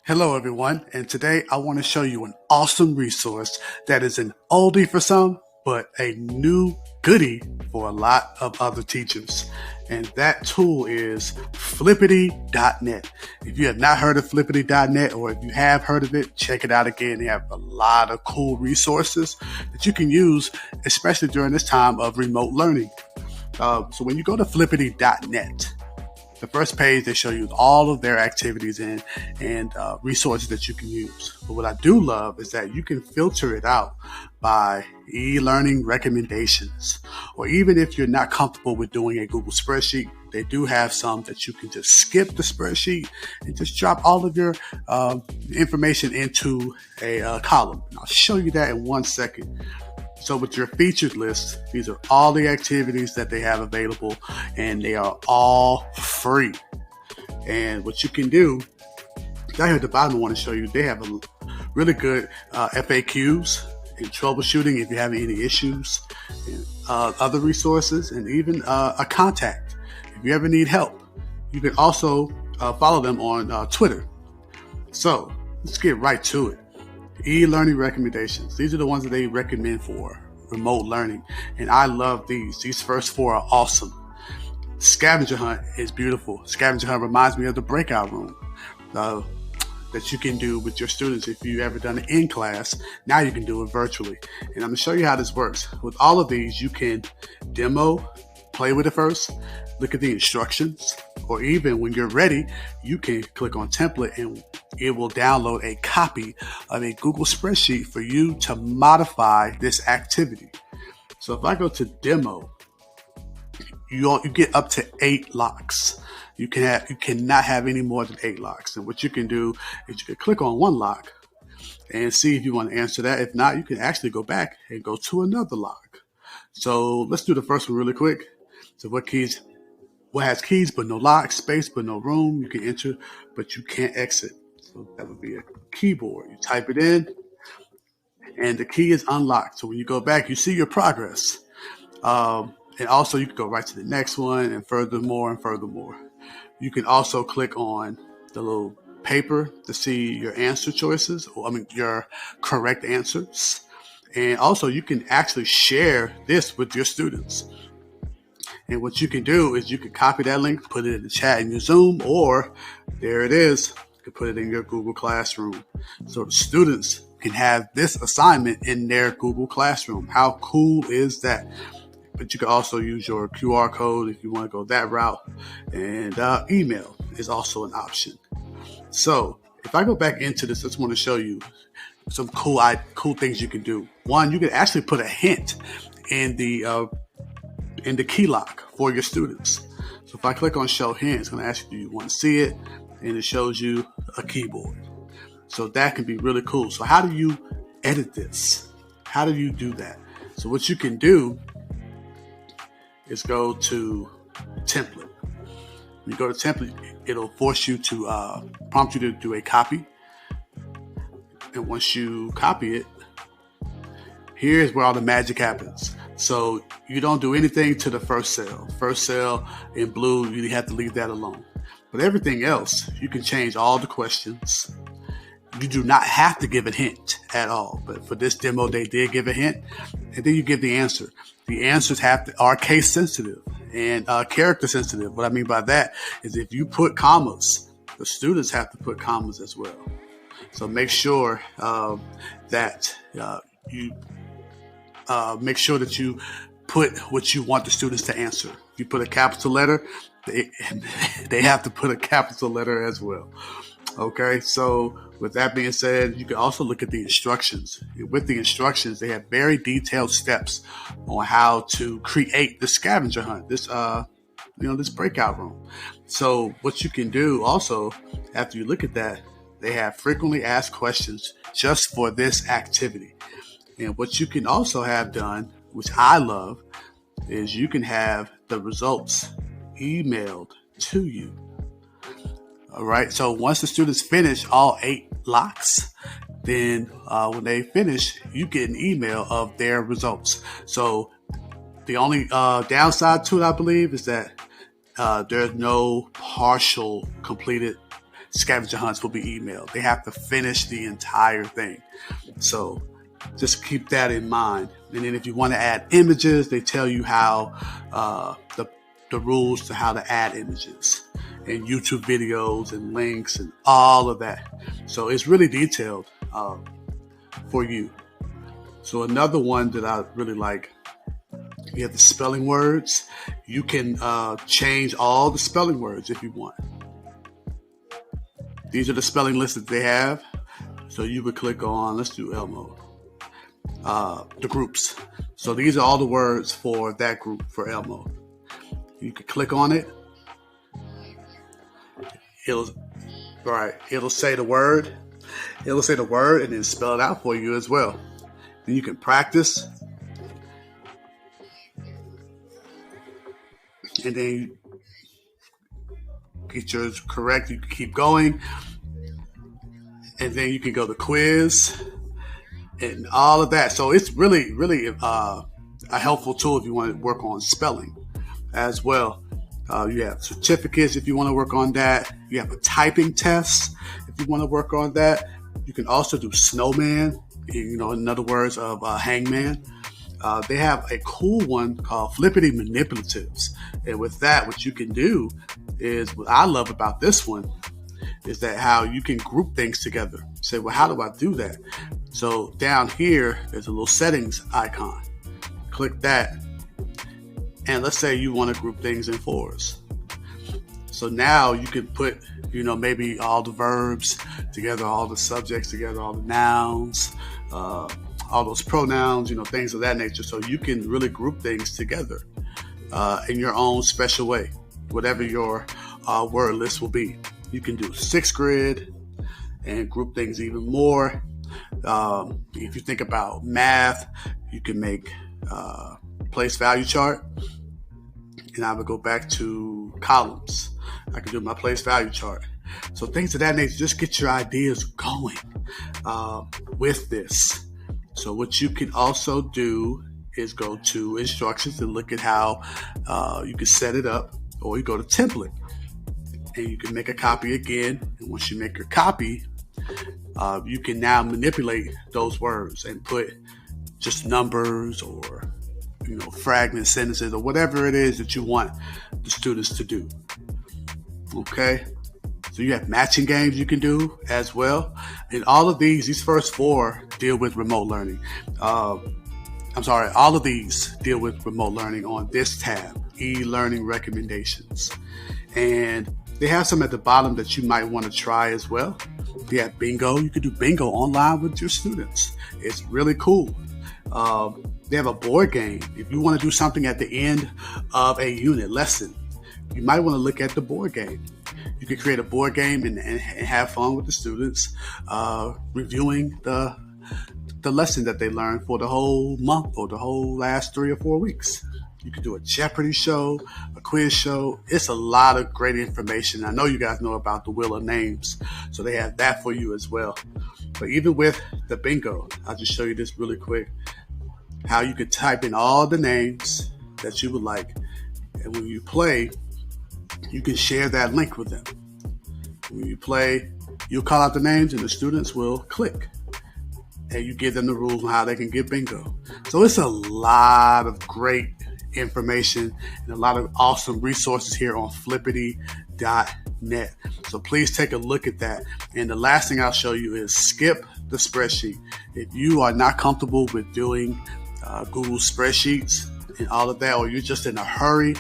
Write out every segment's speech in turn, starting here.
Hello everyone, and today I want to show you an awesome resource that is an oldie for some, but a new goodie for a lot of other teachers. And that tool is Flippidy.net. If you have not heard of Flippidy.net, or if you have heard of it, check it out again. They have a lot of cool resources that you can use, especially during this time of remote learning. So when you go to Flippidy.net, the first page, they show you all of their activities and resources that you can use. But what I do love is that you can filter it out by e-learning recommendations. Or even if you're not comfortable with doing a Google spreadsheet, they do have some that you can just skip the spreadsheet and just drop all of your information into a column. And I'll show you that in 1 second. So with your featured list, these are all the activities that they have available, and they are all free. And what you can do, down here at the bottom, I want to show you, they have a really good FAQs and troubleshooting if you're having any issues, and other resources, and even a contact if you ever need help. You can also follow them on Twitter. So let's get right to it. E-learning recommendations. These are the ones that they recommend for remote learning. And I love these. These first four are awesome. Scavenger hunt is beautiful. Scavenger hunt reminds me of the breakout room that you can do with your students. If you've ever done it in class, now you can do it virtually. And I'm going to show you how this works. With all of these, you can demo, play with it first, look at the instructions, or even when you're ready, you can click on template and it will download a copy of a Google spreadsheet for you to modify this activity. So if I go to demo, you get up to 8 locks. You cannot have any more than 8 locks. And what you can do is you can click on one lock and see if you want to answer that. If not, you can actually go back and go to another lock. So let's do the first one really quick. So what has keys but no lock, space but no room? You can enter, but you can't exit. So that would be a keyboard. You type it in, and the key is unlocked. So when you go back, you see your progress. And also, you can go right to the next one, and furthermore and furthermore. You can also click on the little paper to see your answer choices, your correct answers. And also, you can actually share this with your students. And what you can do is you can copy that link, put it in the chat in your Zoom, or there it is, you can put it in your Google Classroom. So the students can have this assignment in their Google Classroom. How cool is that? But you can also use your QR code if you want to go that route. And email is also an option. So if I go back into this, I just want to show you some cool things you can do. One, you can actually put a hint in the key lock for your students. So if I click on show hint, it's going to ask you, do you want to see it? And it shows you a keyboard. So that can be really cool. So how do you edit this? How do you do that? So what you can do is go to template. When you go to template, it'll force you to prompt you to do a copy. And once you copy it, here's where all the magic happens. So you don't do anything to the first cell. First cell in blue, you have to leave that alone. But everything else, you can change all the questions. You do not have to give a hint at all. But for this demo, they did give a hint. And then you give the answer. The answers are case sensitive and character sensitive. What I mean by that is if you put commas, the students have to put commas as well. So make sure that you make sure that you put what you want the students to answer. If you put a capital letter, they have to put a capital letter as well. Okay, so with that being said, you can also look at the instructions. With the instructions, they have very detailed steps on how to create the scavenger hunt, this breakout room. So what you can do also, after you look at that, they have frequently asked questions just for this activity. And what you can also have done, which I love, is you can have the results emailed to you. All right. So once the students finish all 8 locks, then when they finish, you get an email of their results. So the only downside to it, I believe, is that there's no partial completed scavenger hunts will be emailed. They have to finish the entire thing. So just keep that in mind. And then if you want to add images, they tell you how the rules to how to add images and YouTube videos and links and all of that. So it's really detailed for you. So another one that I really like, you have the spelling words. You can change all the spelling words if you want. These are the spelling lists that they have. So you would click on, let's do Elmo, the groups. So these are all the words for that group for Elmo. You can click on it. It'll say the word. It'll say the word and then spell it out for you as well. Then you can practice. And then you get yours correct. You can keep going. And then you can go to quiz and all of that. So it's really, really a helpful tool if you want to work on spelling as well. You have certificates if you want to work on that. You have a typing test if you want to work on that. You can also do snowman, in other words of hangman. They have a cool one called Flippidy manipulatives. And with that, what you can do is, what I love about this one is that how you can group things together. Say, well, how do I do that? So down here, there's a little settings icon. Click that. And let's say you want to group things in fours. So now you can put, maybe all the verbs together, all the subjects together, all the nouns, all those pronouns, things of that nature. So you can really group things together in your own special way, whatever your word list will be. You can do 6 grid and group things even more. If you think about math, you can make place value chart. And I would go back to columns. I can do my place value chart. So things of that nature, just get your ideas going with this. So what you can also do is go to instructions and look at how you can set it up, or you go to template and you can make a copy again. And once you make your copy, you can now manipulate those words and put just numbers or fragment sentences or whatever it is that you want the students to do. Okay. So you have matching games you can do as well. And all of these first 4 deal with remote learning. All of these deal with remote learning on this tab, e-learning recommendations. And they have some at the bottom that you might want to try as well. They have bingo. You can do bingo online with your students. It's really cool. They have a board game. If you want to do something at the end of a unit lesson, you might want to look at the board game. You can create a board game and have fun with the students, reviewing the lesson that they learned for the whole month or the whole last 3 or 4 weeks. You can do a Jeopardy show, a quiz show. It's a lot of great information. I know you guys know about the Wheel of Names, so they have that for you as well. But even with the bingo, I'll just show you this really quick, how you could type in all the names that you would like. And when you play, you can share that link with them. When you play, you'll call out the names and the students will click. And you give them the rules on how they can get bingo. So it's a lot of great information and a lot of awesome resources here on Flippidy.net. So please take a look at that. And the last thing I'll show you is skip the spreadsheet. If you are not comfortable with doing Google spreadsheets and all of that, or you're just in a hurry,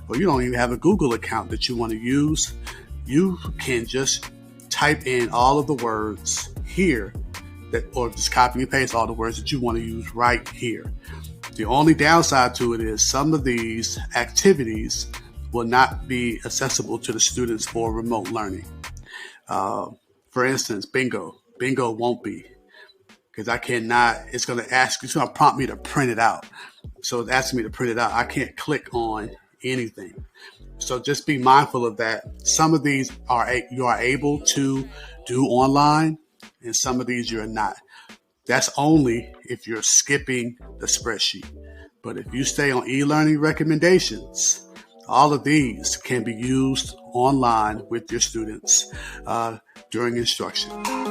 or you don't even have a Google account that you want to use, you can just type in all of the words here or just copy and paste all the words that you want to use right here. The only downside to it is some of these activities will not be accessible to the students for remote learning. For instance, bingo won't be, because I cannot, it's going to prompt me to print it out. So it's asking me to print it out. I can't click on anything. So just be mindful of that. Some of these you are able to do online, and some of these you're not. That's only if you're skipping the spreadsheet. But if you stay on e-learning recommendations, All of these can be used online with your students during instruction.